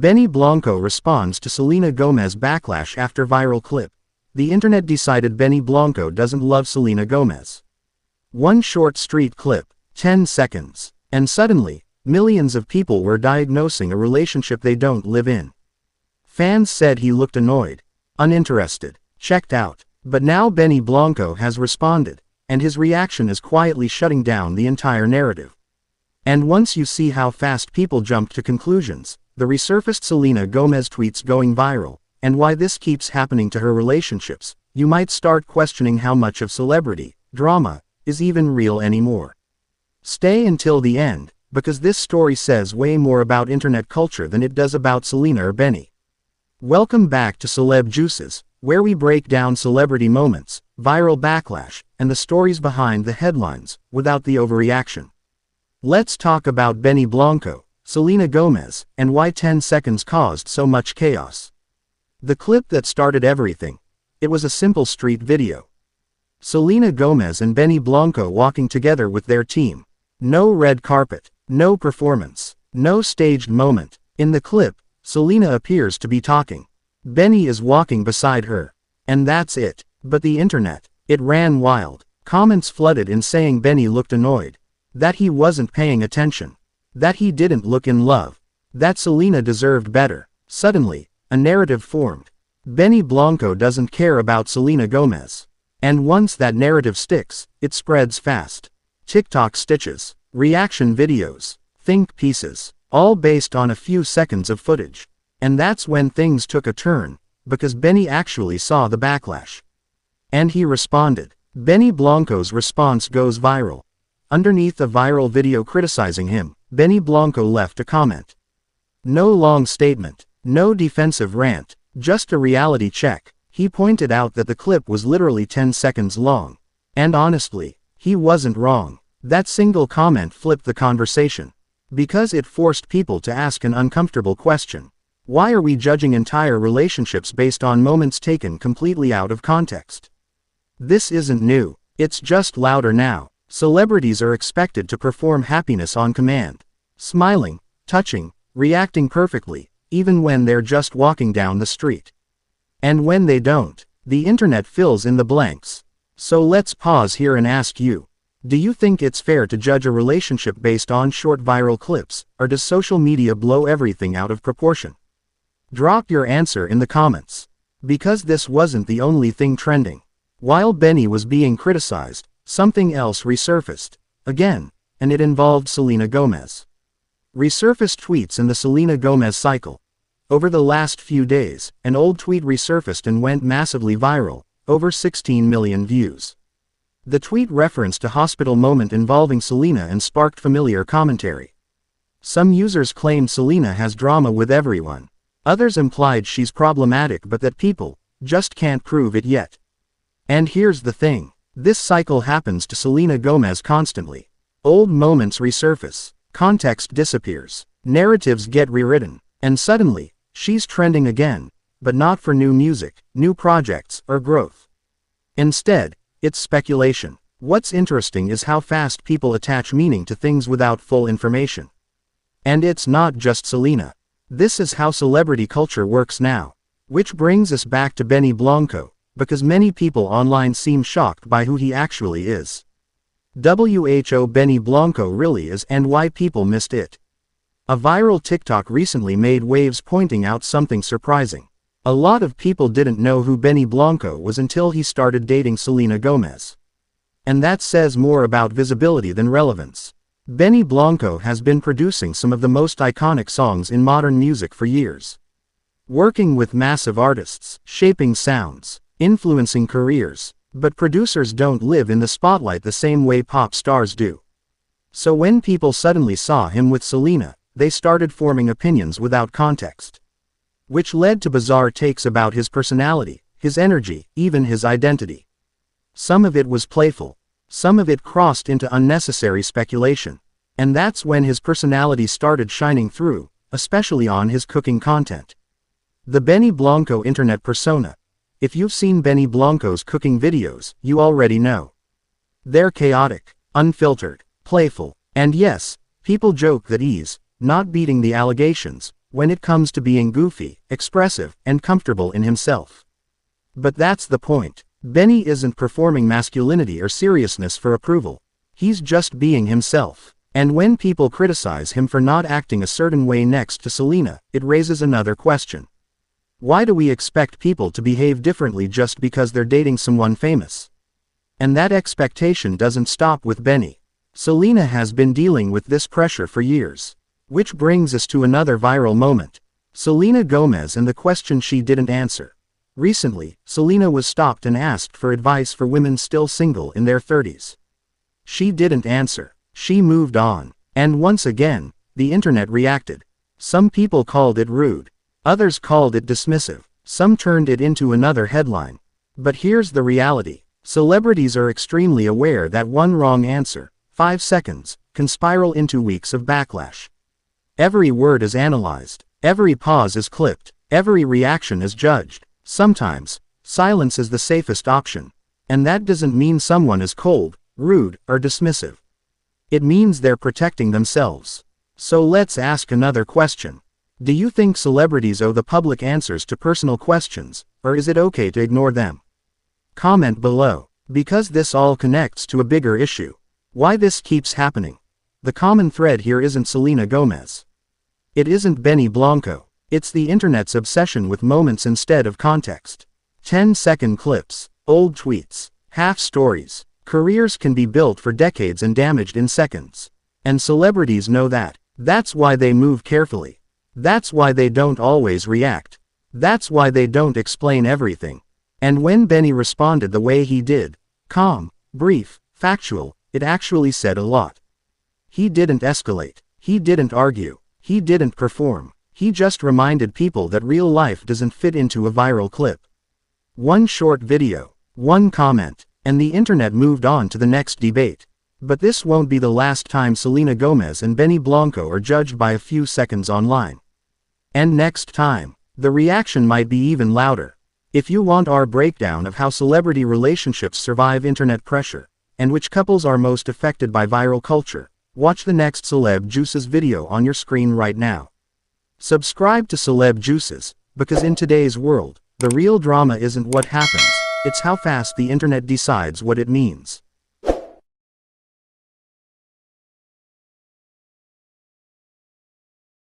Benny Blanco responds to Selena Gomez backlash after viral clip. The internet decided Benny Blanco doesn't love Selena Gomez. One short street clip, 10 seconds, and suddenly, millions of people were diagnosing a relationship they don't live in. Fans said he looked annoyed, uninterested, checked out. But now Benny Blanco has responded, and his reaction is quietly shutting down the entire narrative. And once you see how fast people jumped to conclusions, the resurfaced Selena Gomez tweets going viral, and why this keeps happening to her relationships, you might start questioning how much of celebrity drama is even real anymore. Stay until the end, because this story says way more about internet culture than it does about Selena or Benny. Welcome back to Celeb Juices, where we break down celebrity moments, viral backlash, and the stories behind the headlines, without the overreaction. Let's talk about Benny Blanco, Selena Gomez, and why 10 seconds caused so much chaos. The clip that started everything. It was a simple street video. Selena Gomez and Benny Blanco walking together with their team. No red carpet, no performance, no staged moment. In the clip, Selena appears to be talking. Benny is walking beside her. And that's it. But the internet, it ran wild. Comments flooded in saying Benny looked annoyed. That he wasn't paying attention. That he didn't look in love. That Selena deserved better. Suddenly, a narrative formed. Benny Blanco doesn't care about Selena Gomez. And once that narrative sticks, it spreads fast. TikTok stitches, reaction videos, think pieces, all based on a few seconds of footage. And that's when things took a turn, because Benny actually saw the backlash. And he responded. Benny Blanco's response goes viral. Underneath a viral video criticizing him, Benny Blanco left a comment. No long statement, no defensive rant, just a reality check. He pointed out that the clip was literally 10 seconds long. And honestly, he wasn't wrong. That single comment flipped the conversation. Because it forced people to ask an uncomfortable question. Why are we judging entire relationships based on moments taken completely out of context? This isn't new. It's just louder now. Celebrities are expected to perform happiness on command. Smiling, touching, reacting perfectly, even when they're just walking down the street. And when they don't, the internet fills in the blanks. So let's pause here and ask you. Do you think it's fair to judge a relationship based on short viral clips, or does social media blow everything out of proportion? Drop your answer in the comments. Because this wasn't the only thing trending. While Benny was being criticized, something else resurfaced. Again, and it involved Selena Gomez. Resurfaced tweets in the Selena Gomez cycle. Over the last few days, an old tweet resurfaced and went massively viral, over 16 million views. The tweet referenced a hospital moment involving Selena and sparked familiar commentary. Some users claimed Selena has drama with everyone. Others implied she's problematic but that people just can't prove it yet. And here's the thing. This cycle happens to Selena Gomez constantly. Old moments resurface, context disappears, narratives get rewritten, and suddenly, she's trending again, but not for new music, new projects, or growth. Instead, it's speculation. What's interesting is how fast people attach meaning to things without full information. And it's not just Selena. This is how celebrity culture works now. Which brings us back to Benny Blanco, because many people online seem shocked by who he actually is. Who Benny Blanco really is and why people missed it. A viral TikTok recently made waves pointing out something surprising. A lot of people didn't know who Benny Blanco was until he started dating Selena Gomez. And that says more about visibility than relevance. Benny Blanco has been producing some of the most iconic songs in modern music for years. Working with massive artists, shaping sounds, influencing careers. But producers don't live in the spotlight the same way pop stars do. So when people suddenly saw him with Selena, they started forming opinions without context. Which led to bizarre takes about his personality, his energy, even his identity. Some of it was playful. Some of it crossed into unnecessary speculation. And that's when his personality started shining through, especially on his cooking content. The Benny Blanco internet persona. If you've seen Benny Blanco's cooking videos, you already know. They're chaotic, unfiltered, playful, and yes, people joke that he's not beating the allegations, when it comes to being goofy, expressive, and comfortable in himself. But that's the point. Benny isn't performing masculinity or seriousness for approval. He's just being himself. And when people criticize him for not acting a certain way next to Selena, it raises another question. Why do we expect people to behave differently just because they're dating someone famous? And that expectation doesn't stop with Benny. Selena has been dealing with this pressure for years. Which brings us to another viral moment. Selena Gomez and the question she didn't answer. Recently, Selena was stopped and asked for advice for women still single in their 30s. She didn't answer. She moved on. And once again, the internet reacted. Some people called it rude. Others called it dismissive. Some turned it into another headline. But here's the reality. Celebrities are extremely aware that one wrong answer, 5 seconds, can spiral into weeks of backlash. Every word is analyzed. Every pause is clipped. Every reaction is judged. Sometimes, silence is the safest option. And that doesn't mean someone is cold, rude, or dismissive. It means they're protecting themselves. So let's ask another question. Do you think celebrities owe the public answers to personal questions, or is it okay to ignore them? Comment below. Because this all connects to a bigger issue. Why this keeps happening. The common thread here isn't Selena Gomez. It isn't Benny Blanco. It's the internet's obsession with moments instead of context. 10-second clips, old tweets, half stories. Careers can be built for decades and damaged in seconds. And celebrities know that. That's why they move carefully. That's why they don't always react. That's why they don't explain everything. And when Benny responded the way he did, calm, brief, factual, it actually said a lot. He didn't escalate. He didn't argue. He didn't perform. He just reminded people that real life doesn't fit into a viral clip. One short video, one comment, and the internet moved on to the next debate. But this won't be the last time Selena Gomez and Benny Blanco are judged by a few seconds online. And next time, the reaction might be even louder. If you want our breakdown of how celebrity relationships survive internet pressure, and which couples are most affected by viral culture, watch the next Celeb Juices video on your screen right now. Subscribe to Celeb Juices, because in today's world, the real drama isn't what happens, it's how fast the internet decides what it means.